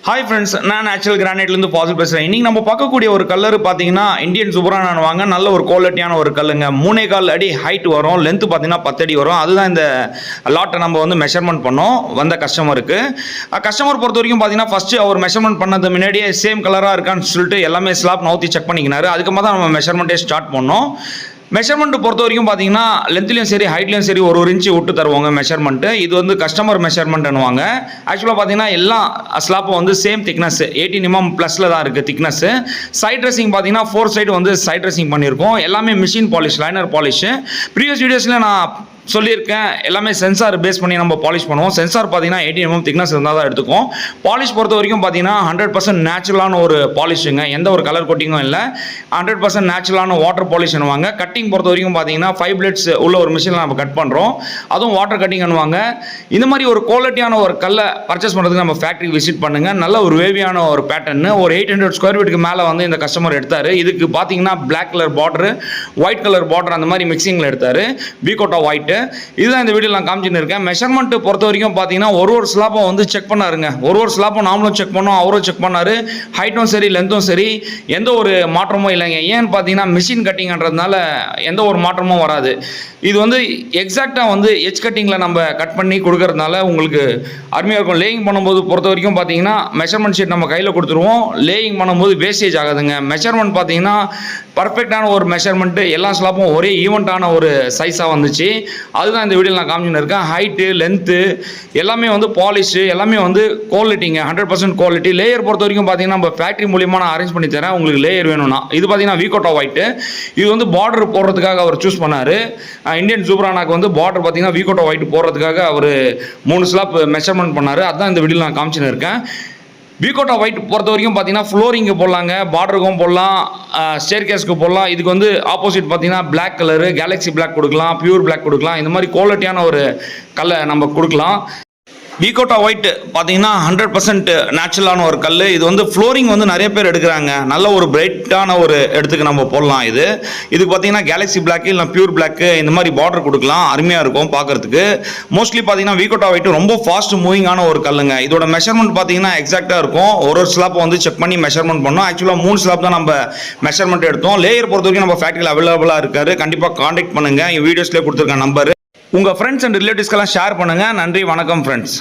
Hi friends, நான் natural கிரானைட்லேருந்து Fazil பேசுகிறேன். இன்றைக்கி நம்ம பார்க்கக்கூடிய ஒரு கலர் பார்த்தீங்கன்னா இந்தியன் சூப்பரான வாங்க நல்ல ஒரு குவாலிட்டியான ஒரு கல்லுங்க. 3.25 அடி ஹைட் வரும், லென்த்து பார்த்தீங்கன்னா 10 அடி வரும். அதுதான் இந்த லாட்டை நம்ம வந்து மெஷர்மெண்ட் பண்ணோம் வந்த கஸ்டமருக்கு. கஸ்டமர் பொறுத்த வரைக்கும் பார்த்தீங்கன்னா ஃபஸ்ட்டு அவர் மெஷர்மெண்ட் பண்ணது முன்னாடியே சேம் கலராக இருக்கான்னு சொல்லிட்டு எல்லாமே ஸ்லாப் நவுத்தி செக் பண்ணிக்கினாரு. அதுக்கப்புறம் தான் நம்ம மெஷர்மெண்ட்டே ஸ்டார்ட் பண்ணோம். மெஷர்மெண்ட் பொறுத்த வரைக்கும் பார்த்தீங்கன்னா லென்த்லையும் சரி ஹைட்லையும் சரி ஒரு இன்ச்சு விட்டு தருவாங்க மெஷர்மெண்ட்டு. இது வந்து கஸ்டமர் மெஷர்மெண்ட்னுவாங்க. ஆக்சுவலாக பார்த்தீங்கன்னா எல்லா ஸ்லாப்பும் வந்து சேம் திக்னஸ் 18 mm ப்ளஸில் தான் இருக்குது திக்னஸ். சைட் ட்ரெஸ்ஸிங் பார்த்தீங்கன்னா 4 சைடு வந்து சைட் ட்ரெஸ்ஸிங் பண்ணியிருக்கோம். எல்லாமே machine polish, liner polish. Previous வீடியோஸில் நான் சொல்லியிருக்கேன், எல்லாமே சென்சார் பேஸ் பண்ணி நம்ம பாலிஷ் பண்ணுவோம். சென்சார் பார்த்தீங்கன்னா 18 mm திக்னஸ் இருந்தால் தான் எடுத்துக்கும். பாலிஷ் பொறுத்த வரைக்கும் பார்த்தீங்கன்னா 100% நேச்சுரலான ஒரு பாலிஷுங்க. எந்த ஒரு கலர் கோட்டிங்கும் இல்லை. 100% நேச்சுரலான வாட்டர் பாலிஷ் பண்ணுவாங்க. கட்டிங் பொறுத்த வரைக்கும் பார்த்தீங்கன்னா 5 பிளேட்ஸ் உள்ள ஒரு மிஷினில் நம்ம கட் பண்ணுறோம். அதுவும் வாட்டர் கட்டிங் பண்ணுவாங்க. இந்த மாதிரி ஒரு குவாலிட்டியான ஒரு கல்லை பர்ச்சேஸ் பண்ணுறதுக்கு நம்ம ஃபேக்ட்ரி விசிட் பண்ணுங்கள். நல்ல ஒரு வேவியான ஒரு பேட்டர்னு ஒரு 800 ஸ்கொயர் ஃபீட்டுக்கு மேலே வந்து இந்த கஸ்டமர் எடுத்தார். இதுக்கு பார்த்தீங்கன்னா black colour border, white colour border அந்த மாதிரி மிக்சிங்கில் எடுத்தார். வீகோட்டா ஒயிட். இதுதான் இந்த வீடியோ நான் காமிச்சுன்னு இருக்கேன். மெஷர்மெண்ட் பொறுத்த வரைக்கும் பார்த்தீங்கன்னா ஒரு ஸ்லாப்பும் வந்து செக் பண்ணாருங்க. ஒரு ஸ்லாப்பும் நாமளும் செக் பண்ணோம், அவரும் செக் பண்ணாரு. ஹைட்டும் சரி லென்த்தும் சரி எந்த ஒரு மாற்றமும் இல்லைங்க. ஏன்னு பார்த்தீங்கன்னா மிஷின் கட்டிங்ன்றதுனால எந்த ஒரு மாற்றமும் வராது. இது வந்து எக்ஸாக்டாக வந்து எச் கட்டிங்கில் நம்ம கட் பண்ணி கொடுக்கறதுனால உங்களுக்கு அருமையாக இருக்கும். லேயிங் பண்ணும்போது பொறுத்த வரைக்கும் பார்த்தீங்கன்னா மெஷர்மெண்ட் ஷீட் நம்ம கையில் கொடுத்துருவோம். லேயிங் பண்ணும்போது வேஸ்டேஜ் ஆகாதுங்க. மெஷர்மெண்ட் பார்த்தீங்கன்னா பர்ஃபெக்டான ஒரு மெஷர்மெண்ட்டு, எல்லா ஸ்லாப்பும் ஒரே ஈவெண்ட்டான ஒரு சைஸாக வந்துச்சு. அதுதான் இந்த வீடியோவில் நான் காமிச்சுன்னு இருக்கேன். ஹைட்டு லென்த்து எல்லாமே வந்து பாலிஷு எல்லாமே வந்து குவாலிட்டிங்க, 100% குவாலிட்டி. லேயர் பொறுத்த வரைக்கும் பார்த்தீங்கன்னா நம்ம ஃபேக்ட்ரி மூலியமாக நான் அரேஞ்ச் பண்ணி தரேன். உங்களுக்கு லேயர் வேணும்னா இது பார்த்தீங்கன்னா வீகோட்டா ஒயிட்டு. இது வந்து பார்டர் போடுறதுக்காக அவர் சூஸ் பண்ணார். இந்தியன் சூப்பரானாக்கு வந்து பார்டர் பார்த்தீங்கன்னா வீகோட்டா ஒயிட் போடுறதுக்காக அவர் 3 ஸ்லாப் மெஷர்மெண்ட் பண்ணார். அதுதான் இந்த வீடியோவில் நான் காமிச்சுன்னு இருக்கேன். வீகோட்டா ஒயிட் பொறுத்த வரைக்கும் பார்த்தீங்கன்னா ஃப்ளோரிங்கு போடலாங்க, பார்டருக்கும் போடலாம், ஸ்டேர் கேஸ்க்கு போடலாம். இதுக்கு வந்து ஆப்போசிட் பார்த்தீங்கன்னா பிளாக் கலரு, கேலக்ஸி பிளாக் கொடுக்கலாம், பியூர் பிளாக் கொடுக்கலாம். இந்த மாதிரி குவாலிட்டியான ஒரு கல்லை நம்ம கொடுக்கலாம். வீகோட்டா ஒயிட் பார்த்தீங்கன்னா 100% நேச்சுரலான ஒரு கல். இது வந்து ஃப்ளோரிங் வந்து நிறைய பேர் எடுக்கிறாங்க. நல்ல ஒரு பிரைட்டான ஒரு இடத்துக்கு நம்ம போடலாம். இதுக்கு பார்த்தீங்கன்னா கேலக்ஸி பிளாக் இல்லை பியூர் பிளாக் இந்த மாதிரி பார்டர் கொடுக்கலாம். அருமையாக இருக்கும் பார்க்கறதுக்கு. மோஸ்ட்லி பார்த்தீங்கன்னா வீகோட்டா ஒயிட் ரொம்ப ஃபாஸ்ட் மூவிங்கான ஒரு கல்லுங்க. இதோட மெஷர்மெண்ட் பார்த்தீங்கன்னா எக்ஸாக்டாக இருக்கும். ஒரு ஸ்லாப் வந்து செக் பண்ணி மெஷர்மெண்ட் பண்ணோம். ஆக்சுவலாக 3 ஸ்லாப் தான் நம்ம மெஷர்மெண்ட் எடுத்தோம். லேயர் பொறுத்த வரைக்கும் நம்ம ஃபேக்ட்ரியில் அவைலபிளாக இருக்காரு. கண்டிப்பாக கான்டாக்ட் பண்ணுங்கள். வீடியோஸ்லேயே கொடுத்துருக்க நம்பர் உங்கள் ஃப்ரெண்ட்ஸ் அண்ட் ரிலேட்டிவ்ஸ்க்கெல்லாம் ஷேர் பண்ணுங்கள். நன்றி, வணக்கம் ஃப்ரெண்ட்ஸ்.